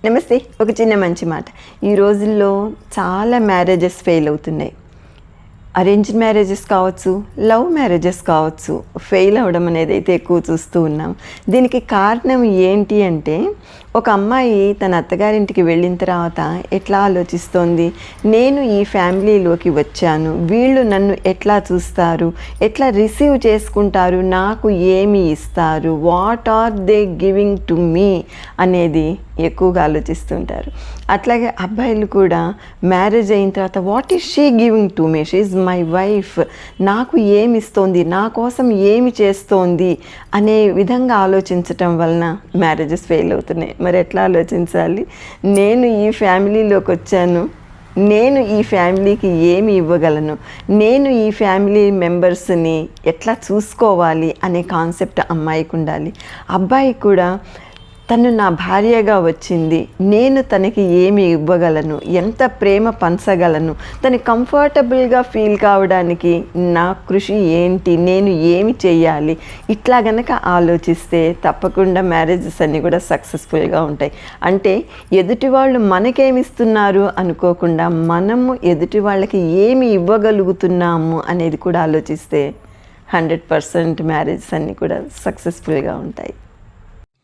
నమస్తే. ఒక చిన్న మంచి మాట. ఈ రోజుల్లో చాలా మ్యారేజెస్ ఫెయిల్ అవుతున్నాయి. అరేంజ్డ్ మ్యారేజెస్ కావచ్చు, లవ్ మ్యారేజెస్ కావచ్చు, ఫెయిల్ అవ్వడం అనేది అయితే ఎక్కువ చూస్తూ ఉన్నాం. దీనికి కారణం ఏంటి అంటే, ఒక అమ్మాయి తన అత్తగారింటికి వెళ్ళిన తర్వాత ఎట్లా ఆలోచిస్తోంది, నేను ఈ ఫ్యామిలీలోకి వచ్చాను, వీళ్ళు నన్ను ఎట్లా చూస్తారు, ఎట్లా రిసీవ్ చేసుకుంటారు, నాకు ఏమి ఇస్తారు, what are they giving to me అనేది ఎక్కువగా ఆలోచిస్తుంటారు. అట్లాగే అబ్బాయిలు కూడా మ్యారేజ్ అయిన తర్వాత what is she giving to me, she is my wife, నాకు ఏమి ఇస్తోంది, నా కోసం ఏమి చేస్తోంది అనే విధంగా ఆలోచించటం వలన మ్యారేజెస్ ఫెయిల్ అవుతున్నాయి. మరి ఎట్లా ఆలోచించాలి? నేను ఈ ఫ్యామిలీలోకి వచ్చాను, నేను ఈ ఫ్యామిలీకి ఏమి ఇవ్వగలను, నేను ఈ ఫ్యామిలీ మెంబర్స్ని ఎట్లా చూసుకోవాలి అనే కాన్సెప్ట్ అమ్మాయికి ఉండాలి. అబ్బాయి కూడా తను నా భార్యగా వచ్చింది, నేను తనకి ఏమి ఇవ్వగలను, ఎంత ప్రేమ పంచగలను, తను కంఫర్టబుల్గా ఫీల్ కావడానికి నా కృషి ఏంటి, నేను ఏమి చేయాలి, ఇట్లా గనక ఆలోచిస్తే తప్పకుండా మ్యారేజెస్ అన్నీ కూడా సక్సెస్ఫుల్గా ఉంటాయి. అంటే ఎదుటి వాళ్ళు మనకేమిస్తున్నారు అనుకోకుండా మనము ఎదుటి వాళ్ళకి ఏమి ఇవ్వగలుగుతున్నాము అనేది కూడా ఆలోచిస్తే 100% మ్యారేజెస్ అన్నీ కూడా సక్సెస్ఫుల్గా ఉంటాయి.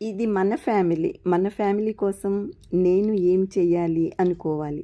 ఇది మన ఫ్యామిలీ కోసం నేను ఏం చెయ్యాలి అనుకోవాలి.